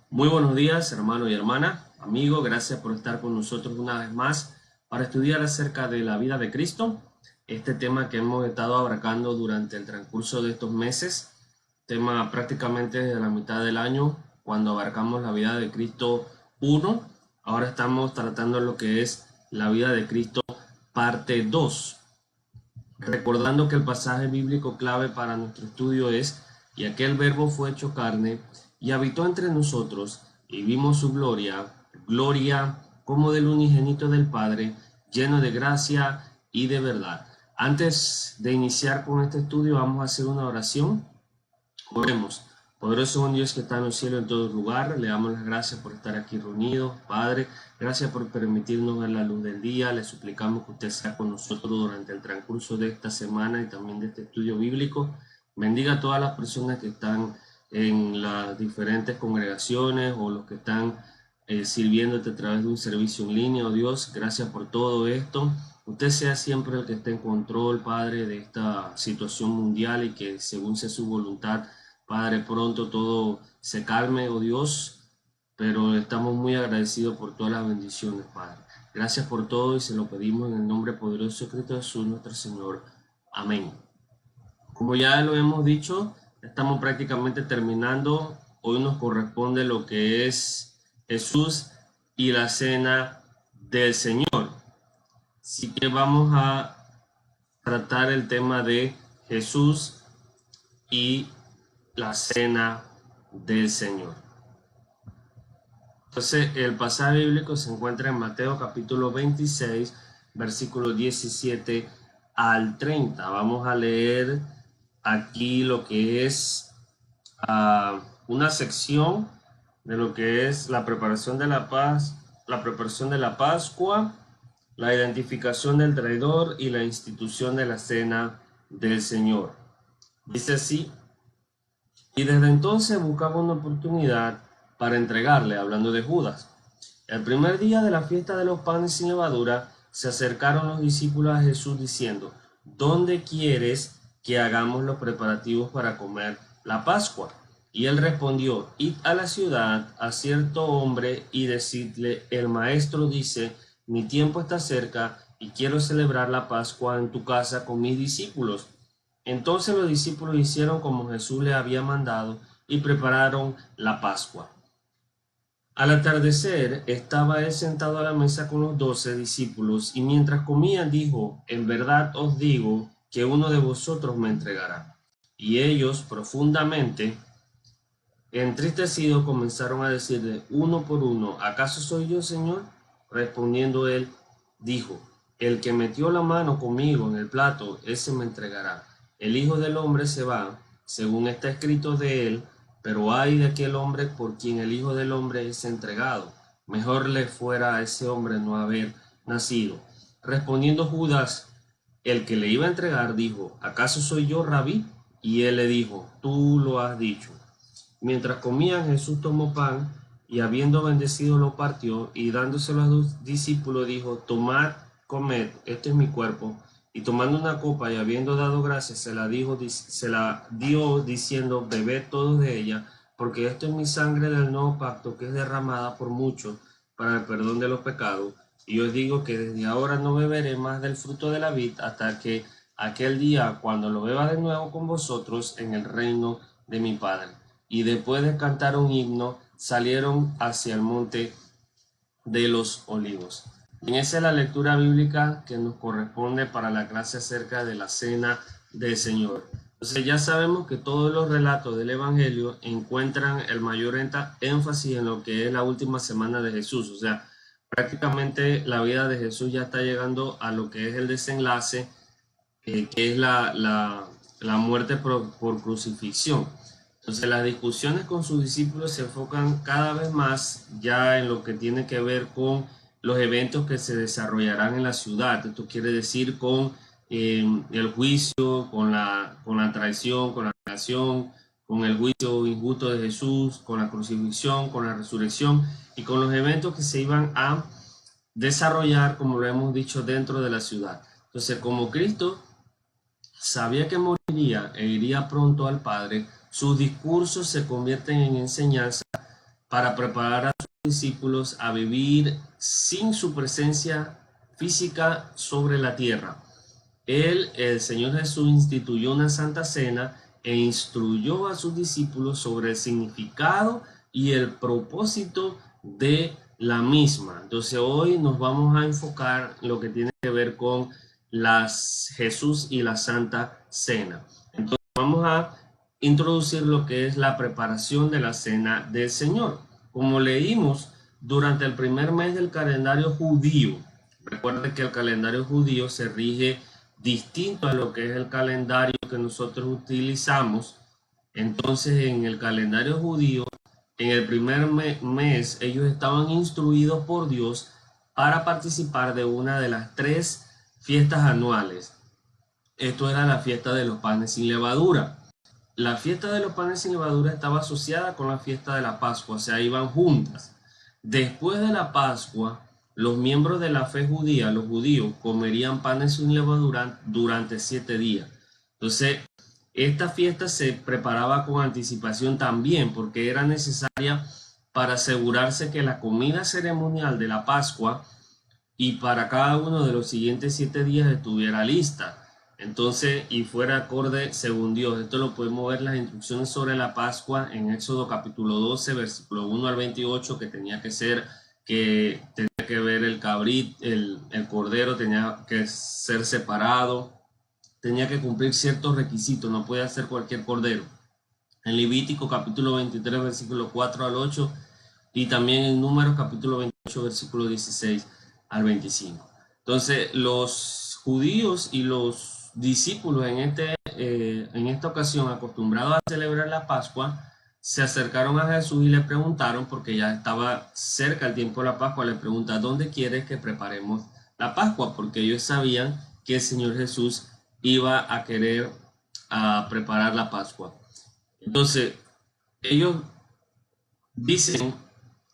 Muy buenos días, hermano y hermana, amigo, gracias por estar con nosotros una vez más para estudiar acerca de la vida de Cristo, este tema que hemos estado abarcando durante el transcurso de estos meses, tema prácticamente desde la mitad del año, cuando abarcamos la vida de Cristo 1, ahora estamos tratando lo que es la vida de Cristo parte 2, recordando que el pasaje bíblico clave para nuestro estudio es: y aquel verbo fue hecho carne y habitó entre nosotros, y vimos su gloria, gloria como del unigénito del Padre, lleno de gracia y de verdad. Antes de iniciar con este estudio, vamos a hacer una oración. Oremos. Poderoso buen Dios que está en el cielo en todo lugar, le damos las gracias por estar aquí reunidos. Padre, gracias por permitirnos ver la luz del día. Le suplicamos que usted sea con nosotros durante el transcurso de esta semana y también de este estudio bíblico. Bendiga a todas las personas que están en las diferentes congregaciones o los que están sirviéndote a través de un servicio en línea. Oh Dios, gracias por todo esto. Usted sea siempre el que esté en control, Padre, de esta situación mundial, y que según sea su voluntad, Padre, pronto todo se calme, oh Dios, pero estamos muy agradecidos por todas las bendiciones, Padre. Gracias por todo y se lo pedimos en el nombre poderoso de Cristo Jesús, nuestro Señor. Amén. Como ya lo hemos dicho, estamos prácticamente terminando. Hoy nos corresponde lo que es Jesús y la cena del Señor. Así que vamos a tratar el tema de Jesús y la cena del Señor. Entonces, el pasaje bíblico se encuentra en Mateo capítulo 26, versículos 17 al 30. Vamos a leer aquí lo que es una sección de lo que es la preparación de la paz, la preparación de la Pascua, la identificación del traidor y la institución de la cena del Señor. Dice así: y desde entonces buscaba una oportunidad para entregarle, hablando de Judas. El primer día de la fiesta de los panes sin levadura, se acercaron los discípulos a Jesús diciendo: ¿dónde quieres que hagamos los preparativos para comer la Pascua? Y él respondió: id a la ciudad a cierto hombre y decidle: el maestro dice, mi tiempo está cerca y quiero celebrar la Pascua en tu casa con mis discípulos. Entonces los discípulos hicieron como Jesús les había mandado y prepararon la Pascua. Al atardecer estaba él sentado a la mesa con los 12 discípulos, y mientras comían dijo: en verdad os digo que uno de vosotros me entregará. Y ellos, profundamente entristecidos, comenzaron a decirle uno por uno: ¿acaso soy yo, Señor? Respondiendo él, dijo: el que metió la mano conmigo en el plato, ese me entregará. El Hijo del Hombre se va, según está escrito de él, pero ay de aquel hombre por quien el Hijo del Hombre es entregado. Mejor le fuera a ese hombre no haber nacido. Respondiendo Judas, el que le iba a entregar, dijo: ¿acaso soy yo, Rabí? Y él le dijo: tú lo has dicho. Mientras comían, Jesús tomó pan y, habiendo bendecido, lo partió, y dándoselo a los discípulos dijo: tomad, comed, este es mi cuerpo. Y tomando una copa y habiendo dado gracias, se la dio diciendo: bebed todos de ella, porque esto es mi sangre del nuevo pacto, que es derramada por muchos para el perdón de los pecados. Y os digo que desde ahora no beberé más del fruto de la vid hasta que aquel día, cuando lo beba de nuevo con vosotros en el reino de mi Padre. Y después de cantar un himno, salieron hacia el monte de los Olivos. En esa es la lectura bíblica que nos corresponde para la clase acerca de la cena del Señor. Entonces ya sabemos que todos los relatos del Evangelio encuentran el mayor énfasis en lo que es la última semana de Jesús. O sea, prácticamente la vida de Jesús ya está llegando a lo que es el desenlace, que es la muerte por crucifixión. Entonces las discusiones con sus discípulos se enfocan cada vez más ya en lo que tiene que ver con los eventos que se desarrollarán en la ciudad. Esto quiere decir con el juicio, con la traición, con la negación, con el juicio injusto de Jesús, con la crucifixión, con la resurrección y con los eventos que se iban a desarrollar, como lo hemos dicho, dentro de la ciudad. Entonces, como Cristo sabía que moría moriría e iría pronto al Padre, sus discursos se convierten en enseñanza para preparar a sus discípulos a vivir sin su presencia física sobre la tierra. El Señor Jesús, instituyó una Santa Cena e instruyó a sus discípulos sobre el significado y el propósito de la misma. Entonces hoy nos vamos a enfocar en lo que tiene que ver con Jesús y la Santa Cena. Entonces vamos a introducir lo que es la preparación de la Cena del Señor. Como leímos durante el primer mes del calendario judío, recuerden que el calendario judío se rige distinto a lo que es el calendario que nosotros utilizamos. Entonces en el calendario judío, en el primer mes, ellos estaban instruidos por Dios para participar de una de las 3 fiestas anuales. Esto era la fiesta de los panes sin levadura. La fiesta de los panes sin levadura estaba asociada con la fiesta de la Pascua, o sea, iban juntas. Después de la Pascua, los miembros de la fe judía, los judíos, comerían panes sin levadura durante 7 días. Entonces, esta fiesta se preparaba con anticipación también porque era necesaria para asegurarse que la comida ceremonial de la Pascua y para cada uno de los siguientes 7 días estuviera lista. Entonces, y fuera acorde según Dios. Esto lo podemos ver las instrucciones sobre la Pascua en Éxodo capítulo 12, versículo 1 al 28, que tenía que ver el cabrit, el cordero tenía que ser separado, tenía que cumplir ciertos requisitos, no puede hacer cualquier cordero. En Levítico capítulo 23, versículo 4 al 8, y también en Números capítulo 28, versículo 16 al 25. Entonces, los judíos y los discípulos en esta ocasión, acostumbrados a celebrar la Pascua, se acercaron a Jesús y le preguntaron, porque ya estaba cerca el tiempo de la Pascua, le pregunta: ¿dónde quieres que preparemos la Pascua? Porque ellos sabían que el Señor Jesús iba a querer preparar la Pascua. Entonces, ellos dicen: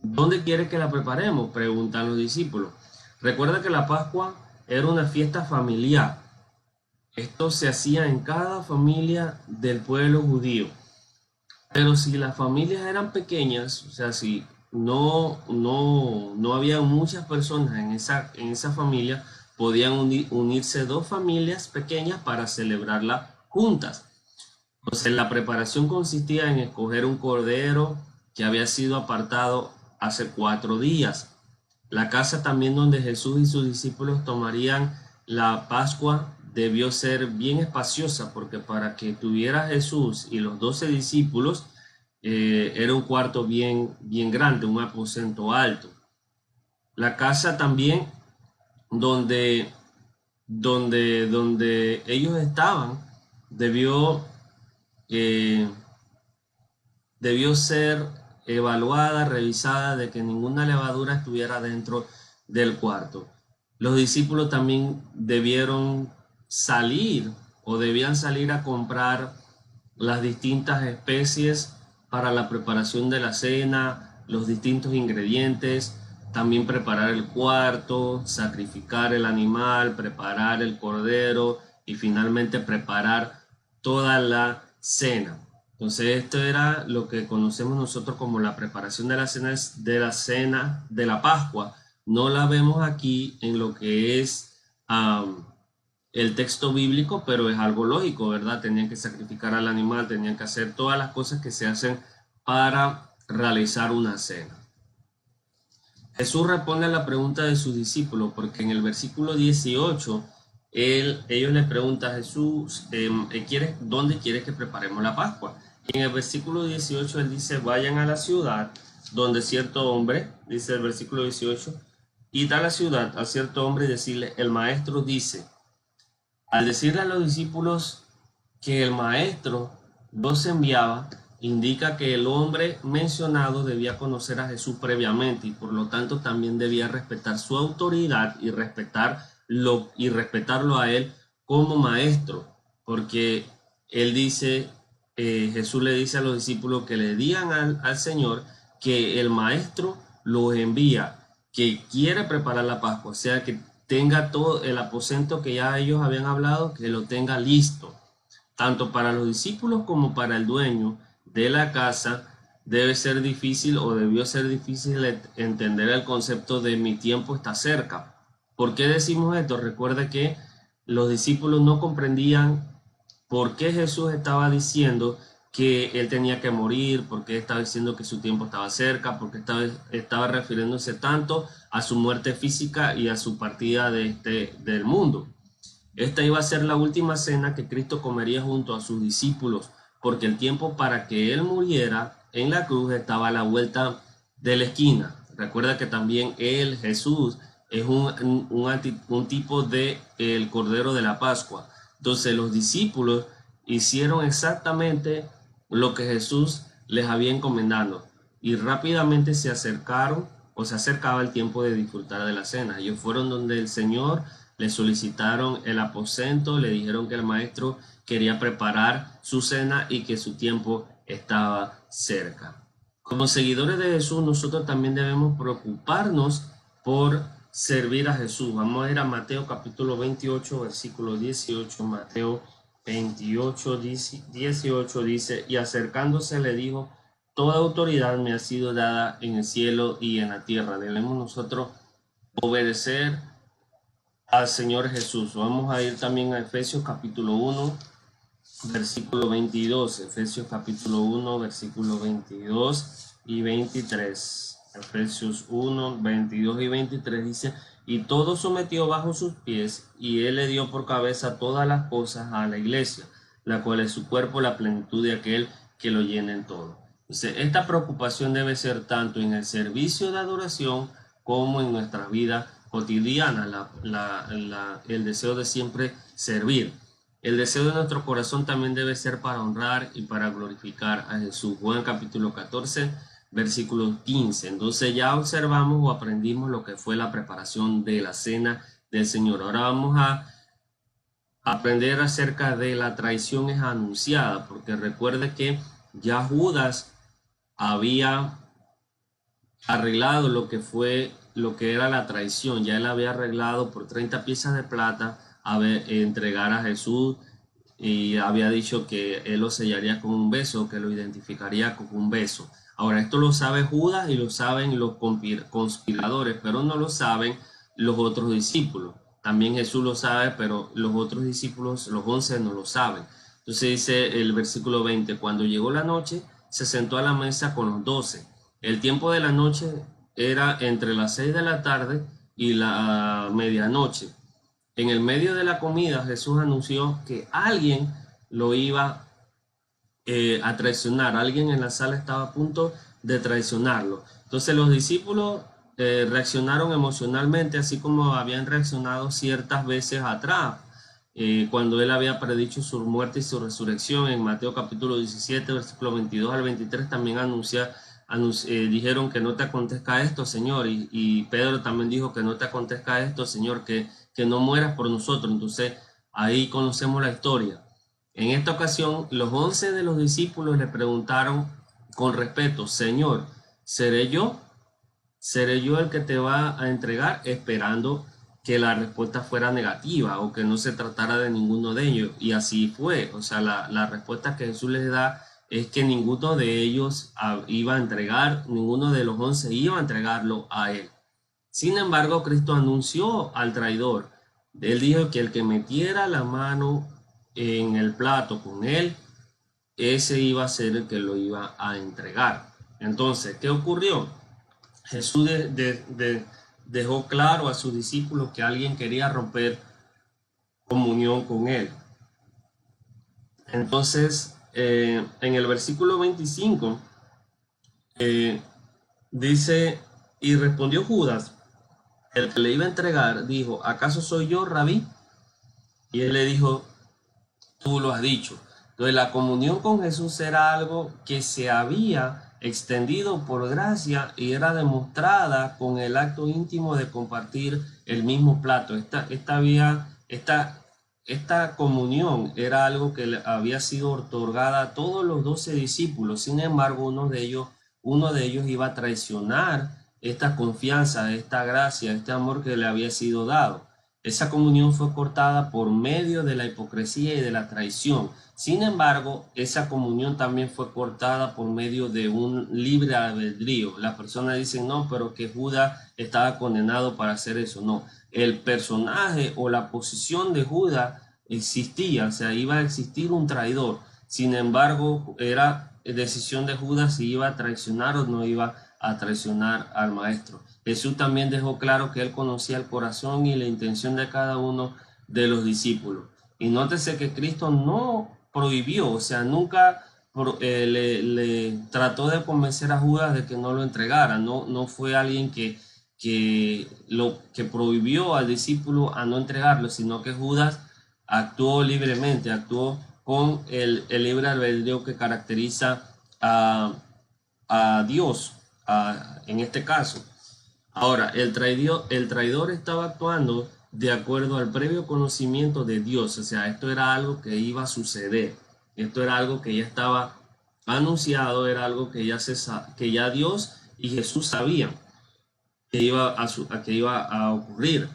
¿dónde quieres que la preparemos?, preguntan los discípulos. Recuerda que la Pascua era una fiesta familiar. Esto se hacía en cada familia del pueblo judío. Pero si las familias eran pequeñas, o sea, si no había muchas personas en esa familia, podían unirse 2 familias pequeñas para celebrarla juntas. Entonces la preparación consistía en escoger un cordero que había sido apartado hace 4 días. La casa también donde Jesús y sus discípulos tomarían la Pascua debió ser bien espaciosa, porque para que tuviera Jesús y los 12 discípulos era un cuarto bien grande, un aposento alto. La casa también donde ellos estaban debió ser evaluada, revisada, de que ninguna levadura estuviera dentro del cuarto. Los discípulos también debían salir a comprar las distintas especies para la preparación de la cena, los distintos ingredientes, también preparar el cuarto, sacrificar el animal, preparar el cordero y finalmente preparar toda la cena. Entonces esto era lo que conocemos nosotros como la preparación de la cena de la Pascua. No la vemos aquí en lo que es el texto bíblico, pero es algo lógico, ¿verdad? Tenían que sacrificar al animal, tenían que hacer todas las cosas que se hacen para realizar una cena. Jesús responde a la pregunta de sus discípulos, porque en el versículo 18 ellos le preguntan a Jesús: ¿dónde quieres que preparemos la Pascua? Y en el versículo 18 él dice: vayan a la ciudad donde cierto hombre, dice el versículo 18, id a la ciudad a cierto hombre y decirle: el maestro dice. Al decirle a los discípulos que el maestro los enviaba, indica que el hombre mencionado debía conocer a Jesús previamente y por lo tanto también debía respetar su autoridad y respetarlo a él como maestro, porque él dice, Jesús le dice a los discípulos que le digan al Señor que el maestro los envía, que quiere preparar la Pascua, o sea, que tenga todo el aposento que ya ellos habían hablado, que lo tenga listo. tanto para los discípulos como para el dueño de la casa, debe ser difícil o debió ser difícil entender el concepto de mi tiempo está cerca. ¿Por qué decimos esto? Recuerda que los discípulos no comprendían por qué Jesús estaba diciendo que él tenía que morir, por qué estaba diciendo que su tiempo estaba cerca, porque estaba refiriéndose tanto a su muerte física y a su partida del mundo. Esta iba a ser la última cena que Cristo comería junto a sus discípulos, porque el tiempo para que él muriera en la cruz estaba a la vuelta de la esquina. Recuerda que también él, Jesús, es un tipo de el Cordero de la Pascua. Entonces los discípulos hicieron exactamente lo que Jesús les había encomendado y rápidamente se acercaron o se acercaba el tiempo de disfrutar de la cena. Ellos fueron donde el Señor, le solicitaron el aposento, le dijeron que el maestro quería preparar su cena y que su tiempo estaba cerca. Como seguidores de Jesús, nosotros también debemos preocuparnos por servir a Jesús. Vamos a ir a Mateo capítulo 28, versículo 18. Mateo 28, 18 dice, y acercándose le dijo, toda autoridad me ha sido dada en el cielo y en la tierra. Debemos nosotros obedecer al Señor Jesús. Vamos a ir también a Efesios capítulo 1, versículo 22. Efesios capítulo 1, versículo 22 y 23. Efesios 1, 22 y 23 dice, y todo sometió bajo sus pies, y él le dio por cabeza todas las cosas a la iglesia, la cual es su cuerpo, la plenitud de aquel que lo llena en todo. Entonces, esta preocupación debe ser tanto en el servicio de adoración como en nuestra vida cotidiana, el deseo de siempre servir. El deseo de nuestro corazón también debe ser para honrar y para glorificar a Jesús. Juan capítulo 14, versículo 15. Entonces ya observamos o aprendimos lo que fue la preparación de la cena del Señor. Ahora vamos a aprender acerca de la traición es anunciada, porque recuerde que ya Judas había arreglado lo que era la traición. Ya él había arreglado por 30 piezas de plata entregar a Jesús, y había dicho que él lo sellaría con un beso, que lo identificaría con un beso. Ahora, esto lo sabe Judas y lo saben los conspiradores, pero no lo saben los otros discípulos. También Jesús lo sabe, pero los otros discípulos, los 11, no lo saben. Entonces dice el versículo 20, cuando llegó la noche, se sentó a la mesa con los 12. El tiempo de la noche era entre las 6 de la tarde y la medianoche. En el medio de la comida, Jesús anunció que alguien lo iba a traicionar. Alguien en la sala estaba a punto de traicionarlo. Entonces los discípulos reaccionaron emocionalmente, así como habían reaccionado ciertas veces atrás, cuando él había predicho su muerte y su resurrección. En Mateo capítulo 17, versículo 22 al 23, también dijeron que no te acontezca esto, Señor. Y Pedro también dijo que no te acontezca esto, Señor, que no mueras por nosotros. Entonces ahí conocemos la historia. En esta ocasión, los 11 de los discípulos le preguntaron con respeto, Señor, ¿seré yo? ¿Seré yo el que te va a entregar? Esperando que la respuesta fuera negativa o que no se tratara de ninguno de ellos. Y así fue. O sea, la respuesta que Jesús les da es que ninguno de ellos iba a entregar, ninguno de los 11 iba a entregarlo a él. Sin embargo, Cristo anunció al traidor. Él dijo que el que metiera la mano en el plato con él, ese iba a ser el que lo iba a entregar. Entonces, ¿qué ocurrió? Jesús dejó claro a sus discípulos que alguien quería romper comunión con él. Entonces, en el versículo 25, dice, y respondió Judas, el que le iba a entregar, dijo, ¿acaso soy yo, Rabí? Y él le dijo, tú lo has dicho. Entonces la comunión con Jesús era algo que se había extendido por gracia y era demostrada con el acto íntimo de compartir el mismo plato. Esta comunión era algo que le había sido otorgada a todos los 12 discípulos. Sin embargo, uno de ellos iba a traicionar esta confianza, esta gracia, este amor que le había sido dado. Esa comunión fue cortada por medio de la hipocresía y de la traición. Sin embargo, esa comunión también fue cortada por medio de un libre albedrío. Las personas dicen, no, pero que Judas estaba condenado para hacer eso. No, el personaje o la posición de Judas existía, o sea, iba a existir un traidor. Sin embargo, era decisión de Judas si iba a traicionar o no iba a traicionar al maestro. Jesús también dejó claro que él conocía el corazón y la intención de cada uno de los discípulos. Y nótese que Cristo no prohibió, o sea, nunca le trató de convencer a Judas de que no lo entregara. No fue alguien que prohibió al discípulo a no entregarlo, sino que Judas actuó libremente, actuó con el libre albedrío que caracteriza a Dios, en este caso. Ahora, el traidor estaba actuando de acuerdo al previo conocimiento de Dios, o sea, esto era algo que iba a suceder, esto era algo que ya estaba anunciado, era algo que ya Dios y Jesús sabían que iba a ocurrir.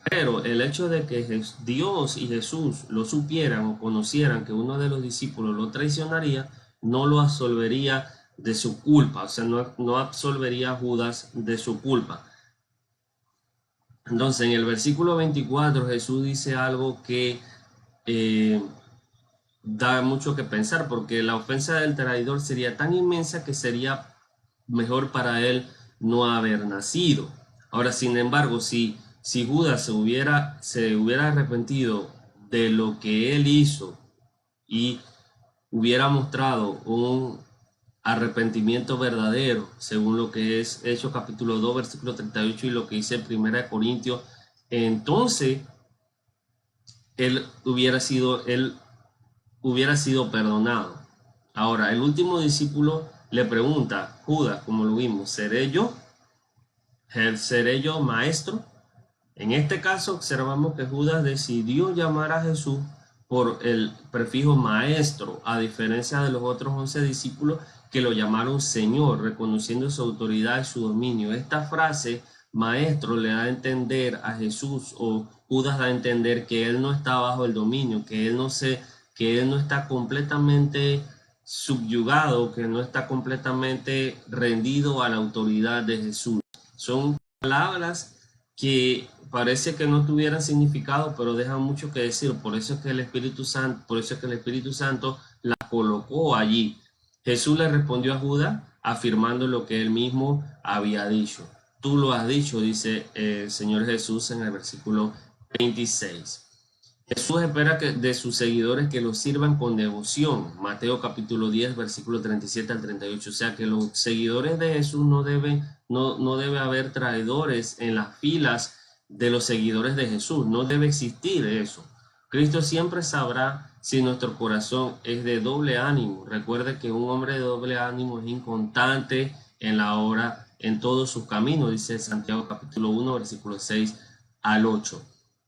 Pero el hecho de que Dios y Jesús lo supieran o conocieran que uno de los discípulos lo traicionaría, no lo absolvería de su culpa, o sea, no absolvería a Judas de su culpa. Entonces, en el versículo 24, Jesús dice algo que da mucho que pensar, porque la ofensa del traidor sería tan inmensa que sería mejor para él no haber nacido. Ahora, sin embargo, si Judas se hubiera arrepentido de lo que él hizo y hubiera mostrado un arrepentimiento verdadero, según lo que es Hechos capítulo 2, versículo 38 y lo que dice 1 Corintios, entonces él hubiera sido perdonado. Ahora, el último discípulo le pregunta, Judas, como lo vimos, ¿seré yo? ¿Seré yo maestro? En este caso observamos que Judas decidió llamar a Jesús por el prefijo maestro, a diferencia de los otros 11 discípulos que lo llamaron Señor, reconociendo su autoridad y su dominio. Esta frase, maestro, le da a entender a Jesús, o Judas da a entender que él no está bajo el dominio, que él no está completamente subyugado, que no está completamente rendido a la autoridad de Jesús. Son palabras que parece que no tuvieran significado, pero dejan mucho que decir. Por eso es que el Espíritu Santo la colocó allí. Jesús le respondió a Judas afirmando lo que él mismo había dicho. Tú lo has dicho, dice el Señor Jesús en el versículo 26. Jesús espera de sus seguidores que los sirvan con devoción. Mateo capítulo 10, versículo 37 al 38. O sea que los seguidores de Jesús no debe haber traidores en las filas de los seguidores de Jesús. No debe existir eso. Cristo siempre sabrá si nuestro corazón es de doble ánimo. Recuerde que un hombre de doble ánimo es inconstante en la obra, en todos sus caminos, dice Santiago capítulo 1, versículo 6 al 8.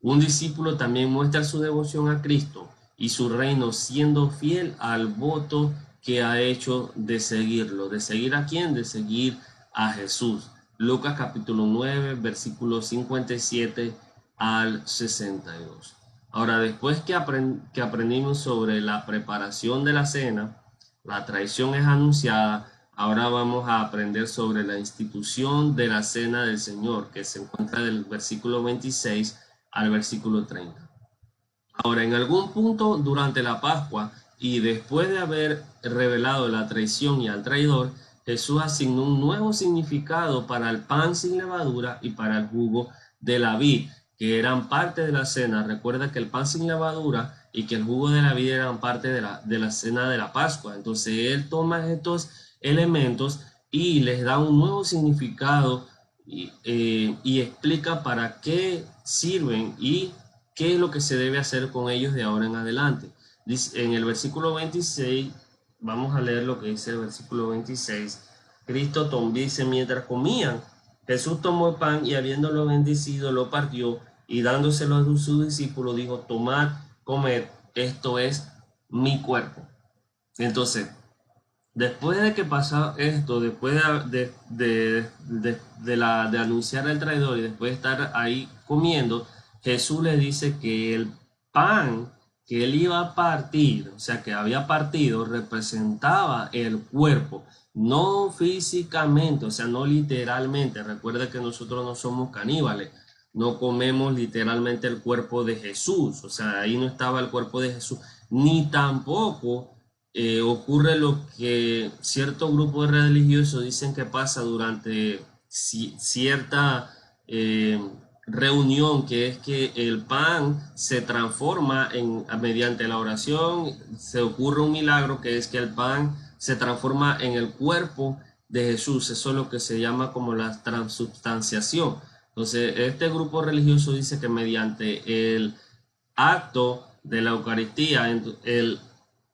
Un discípulo también muestra su devoción a Cristo y su reino siendo fiel al voto que ha hecho de seguirlo. ¿De seguir a quién? De seguir a Jesús. Lucas capítulo 9, versículos 57 al 62. Ahora, después que aprendimos sobre la preparación de la cena, la traición es anunciada, ahora vamos a aprender sobre la institución de la cena del Señor, que se encuentra del versículo 26 al versículo 30. Ahora, en algún punto durante la Pascua y después de haber revelado la traición y al traidor, Jesús asignó un nuevo significado para el pan sin levadura y para el jugo de la vid, que eran parte de la cena. Recuerda que el pan sin levadura y que el jugo de la vid eran parte de la cena de la Pascua. Entonces él toma estos elementos y les da un nuevo significado y explica para qué sirven y qué es lo que se debe hacer con ellos de ahora en adelante. Dice, en el versículo 26, vamos a leer lo que dice el versículo 26. Cristo dice, mientras comían, Jesús tomó el pan y habiéndolo bendecido, lo partió y dándoselo a sus discípulos, dijo, tomad, comed, esto es mi cuerpo. Entonces, después de que pasa esto, después de anunciar al traidor y después de estar ahí comiendo, Jesús le dice que el pan que él iba a partir, o sea, que había partido, representaba el cuerpo, no físicamente, o sea, no literalmente. Recuerda que nosotros no somos caníbales, no comemos literalmente el cuerpo de Jesús, o sea, ahí no estaba el cuerpo de Jesús, ni tampoco ocurre lo que cierto grupo de religiosos dicen que pasa durante cierta reunión, que es que el pan se transforma mediante la oración, se ocurre un milagro que es que el pan se transforma en el cuerpo de Jesús. Eso es lo que se llama como la transubstanciación. Entonces, este grupo religioso dice que mediante el acto de la Eucaristía, el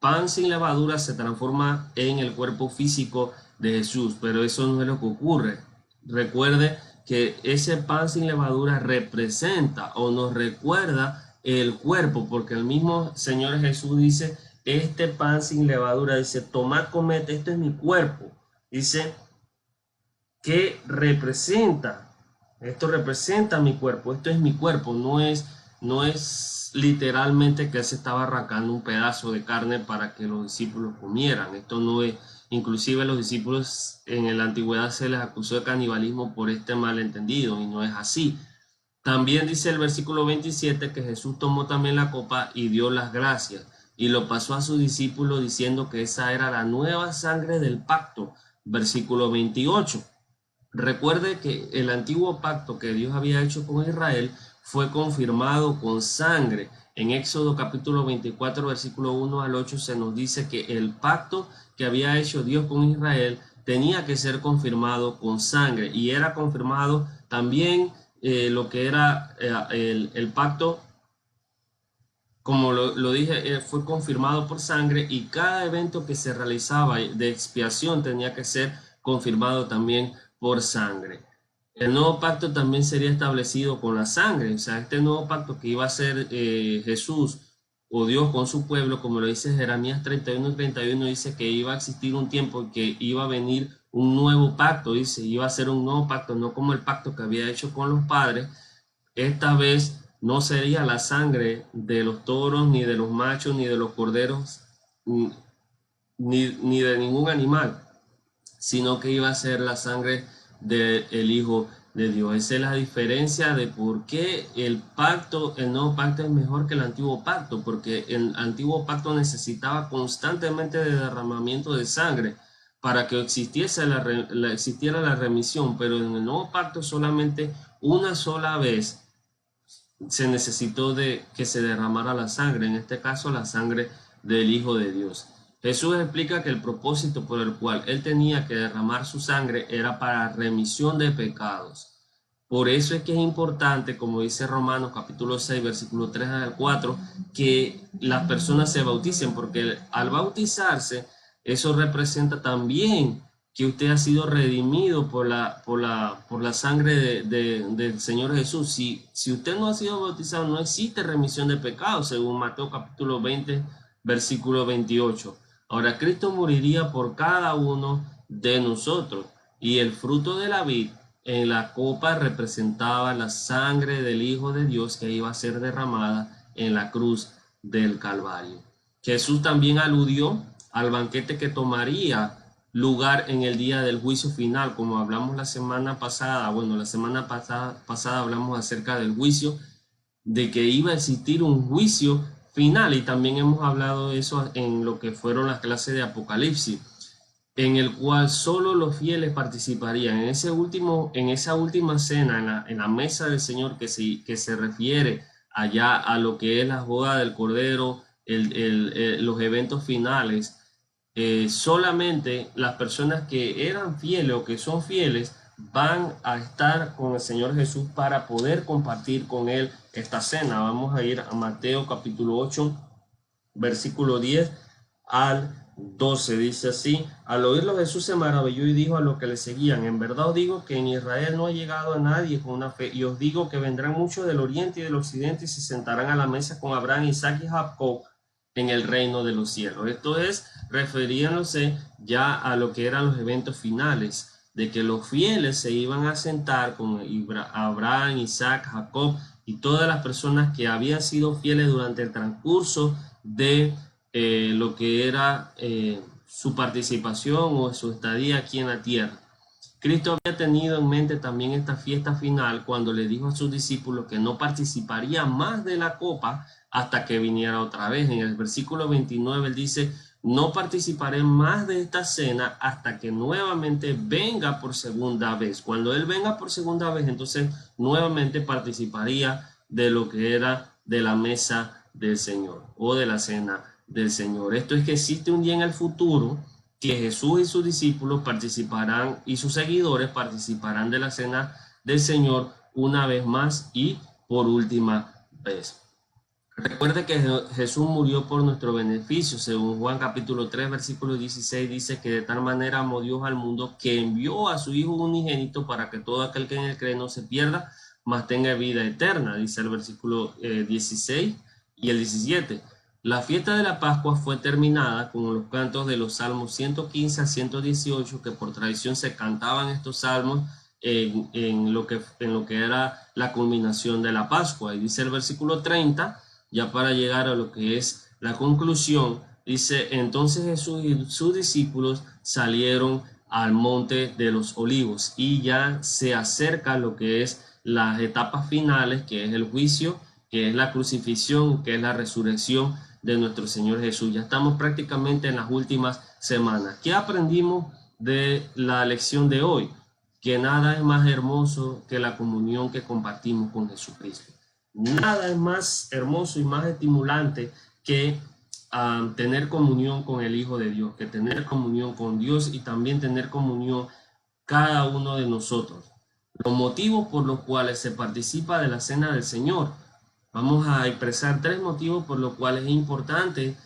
pan sin levadura se transforma en el cuerpo físico de Jesús, pero eso no es lo que ocurre. Recuerde que ese pan sin levadura representa o nos recuerda el cuerpo, porque el mismo Señor Jesús dice, este pan sin levadura, dice, tomad, comed, esto es mi cuerpo. Dice, ¿qué representa? Esto representa mi cuerpo, esto es mi cuerpo, no es literalmente que él se estaba arrancando un pedazo de carne para que los discípulos comieran. Esto no es, inclusive los discípulos en la antigüedad se les acusó de canibalismo por este malentendido y no es así. También dice el versículo 27 que Jesús tomó también la copa y dio las gracias y lo pasó a sus discípulos diciendo que esa era la nueva sangre del pacto. Versículo 28. Recuerde que el antiguo pacto que Dios había hecho con Israel fue confirmado con sangre. En Éxodo capítulo 24, versículo 1 al 8 se nos dice que el pacto que había hecho Dios con Israel tenía que ser confirmado con sangre, y era confirmado también lo que era el pacto, como lo dije, fue confirmado por sangre, y cada evento que se realizaba de expiación tenía que ser confirmado también por sangre. El nuevo pacto también sería establecido con la sangre, o sea, este nuevo pacto que iba a ser Jesús o Dios con su pueblo, como lo dice Jeremías 31:31, dice que iba a existir un tiempo que iba a venir un nuevo pacto, dice, iba a ser un nuevo pacto, no como el pacto que había hecho con los padres. Esta vez no sería la sangre de los toros, ni de los machos, ni de los corderos, ni de ningún animal, sino que iba a ser la sangre del Hijo de Dios. Esa es la diferencia de por qué el nuevo pacto es mejor que el antiguo pacto, porque el antiguo pacto necesitaba constantemente de derramamiento de sangre para que existiera la remisión, pero en el nuevo pacto solamente una sola vez se necesitó de que se derramara la sangre, en este caso la sangre del Hijo de Dios. Jesús explica que el propósito por el cual él tenía que derramar su sangre era para remisión de pecados. Por eso es que es importante, como dice Romanos capítulo 6, versículo 3 al 4, que las personas se bauticen, porque al bautizarse, eso representa también que usted ha sido redimido por la sangre del Señor Jesús. Si usted no ha sido bautizado, no existe remisión de pecados, según Mateo capítulo 20, versículo 28. Ahora, Cristo moriría por cada uno de nosotros, y el fruto de la vid en la copa representaba la sangre del Hijo de Dios que iba a ser derramada en la cruz del Calvario. Jesús también aludió al banquete que tomaría lugar en el día del juicio final, como hablamos la semana pasada. Bueno, la semana pasada hablamos acerca del juicio, de que iba a existir un juicio final, y también hemos hablado de eso en lo que fueron las clases de Apocalipsis, en el cual solo los fieles participarían en esa última cena, en la mesa del Señor, que se refiere allá a lo que es la boda del Cordero, los eventos finales. Solamente las personas que eran fieles o que son fieles van a estar con el Señor Jesús para poder compartir con él esta cena. Vamos a ir a Mateo capítulo 8, versículo 10 al 12. Dice así: al oírlo Jesús se maravilló y dijo a los que le seguían: en verdad os digo que en Israel no ha llegado a nadie con una fe, y os digo que vendrán muchos del oriente y del occidente y se sentarán a la mesa con Abraham, Isaac y Jacob en el reino de los cielos. Esto es refiriéndose ya a lo que eran los eventos finales, de que los fieles se iban a sentar con Abraham, Isaac, Jacob y todas las personas que habían sido fieles durante el transcurso de lo que era su participación o su estadía aquí en la tierra. Cristo había tenido en mente también esta fiesta final cuando le dijo a sus discípulos que no participaría más de la copa hasta que viniera otra vez. En el versículo 29 él dice: no participaré más de esta cena hasta que nuevamente venga por segunda vez. Cuando él venga por segunda vez, entonces nuevamente participaría de lo que era de la mesa del Señor o de la cena del Señor. Esto es que existe un día en el futuro que Jesús y sus discípulos participarán y sus seguidores participarán de la cena del Señor una vez más y por última vez. Recuerde que Jesús murió por nuestro beneficio. Según Juan capítulo 3 versículo 16 dice que de tal manera amó Dios al mundo que envió a su Hijo unigénito para que todo aquel que en él cree no se pierda, mas tenga vida eterna, dice el versículo 16 y el 17. La fiesta de la Pascua fue terminada con los cantos de los salmos 115 a 118, que por tradición se cantaban estos salmos en lo que era la culminación de la Pascua. Y dice el versículo 30, ya para llegar a lo que es la conclusión, dice: entonces Jesús y sus discípulos salieron al monte de los olivos, y ya se acerca lo que es las etapas finales, que es el juicio, que es la crucifixión, que es la resurrección de nuestro Señor Jesús. Ya estamos prácticamente en las últimas semanas. ¿Qué aprendimos de la lección de hoy? Que nada es más hermoso que la comunión que compartimos con Jesucristo. Nada es más hermoso y más estimulante que tener comunión con el Hijo de Dios, que tener comunión con Dios y también tener comunión cada uno de nosotros. Los motivos por los cuales se participa de la cena del Señor. Vamos a expresar 3 motivos por los cuales es importante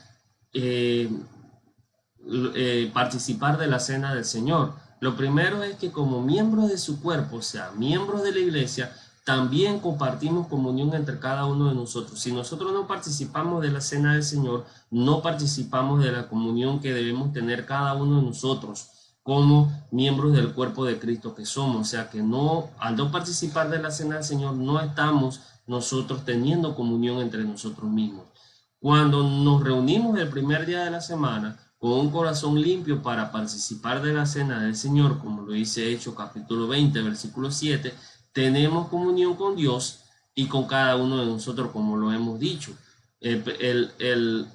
participar de la cena del Señor. Lo primero es que como miembros de su cuerpo, o sea, miembros de la iglesia, también compartimos comunión entre cada uno de nosotros. Si nosotros no participamos de la cena del Señor, no participamos de la comunión que debemos tener cada uno de nosotros como miembros del cuerpo de Cristo que somos. O sea que no, al no participar de la cena del Señor, no estamos nosotros teniendo comunión entre nosotros mismos. Cuando nos reunimos el primer día de la semana con un corazón limpio para participar de la cena del Señor, como lo dice Hechos capítulo 20, versículo 7, tenemos comunión con Dios y con cada uno de nosotros, como lo hemos dicho. El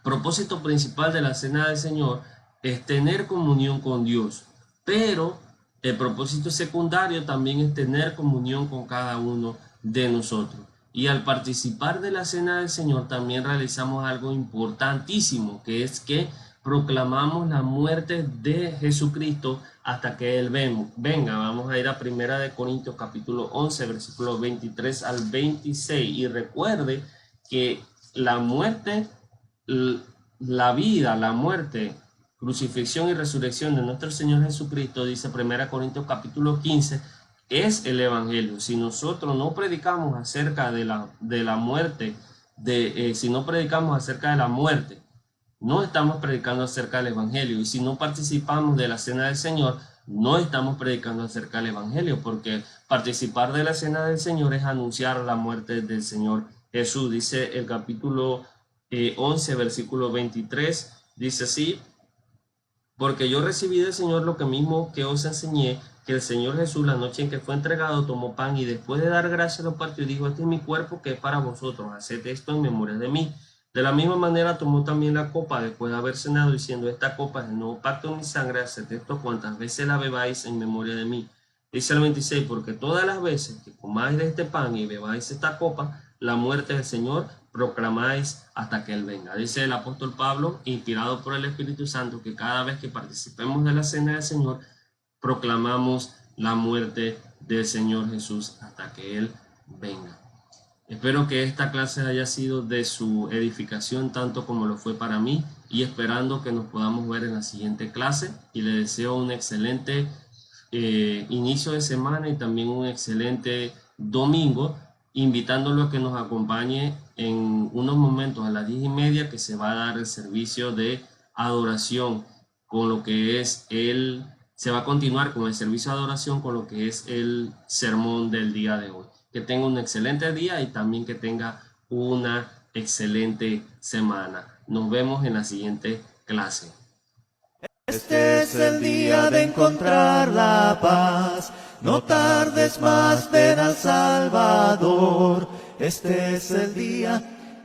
propósito principal de la cena del Señor es tener comunión con Dios, pero el propósito secundario también es tener comunión con cada uno de nosotros. Y al participar de la cena del Señor también realizamos algo importantísimo, que es que proclamamos la muerte de Jesucristo hasta que Él venga. Vamos a ir a 1 Corintios capítulo 11, versículos 23 al 26. Y recuerde que la muerte, la vida, la muerte, crucifixión y resurrección de nuestro Señor Jesucristo, dice 1 Corintios capítulo 15, es el evangelio. Si nosotros no predicamos acerca de la muerte, si no predicamos acerca de la muerte, no estamos predicando acerca del evangelio. Y si no participamos de la cena del Señor, no estamos predicando acerca del evangelio, porque participar de la cena del Señor es anunciar la muerte del Señor Jesús. Dice el capítulo 11, versículo 23, dice así: porque yo recibí del Señor lo que mismo que os enseñé, que el Señor Jesús, la noche en que fue entregado, tomó pan y después de dar gracias lo partió y dijo: este es mi cuerpo que es para vosotros, haced esto en memoria de mí. De la misma manera tomó también la copa después de haber cenado, diciendo: esta copa es el nuevo pacto en mi sangre, haced esto cuantas veces la bebáis en memoria de mí. Dice el 26, porque todas las veces que comáis de este pan y bebáis esta copa, la muerte del Señor proclamáis hasta que Él venga. Dice el apóstol Pablo, inspirado por el Espíritu Santo, que cada vez que participemos de la cena del Señor, proclamamos la muerte del Señor Jesús hasta que Él venga. Espero que esta clase haya sido de su edificación tanto como lo fue para mí, y esperando que nos podamos ver en la siguiente clase, y le deseo un excelente inicio de semana y también un excelente domingo, invitándolo a que nos acompañe en unos momentos a las 10:30, que se va a dar el servicio de adoración con lo que es se va a continuar con el servicio de adoración con lo que es el sermón del día de hoy. que tenga un excelente día y también que tenga una excelente semana. Nos vemos en la siguiente clase. Este es el día de encontrar la paz. No tardes más, ven al Salvador. Este es el día,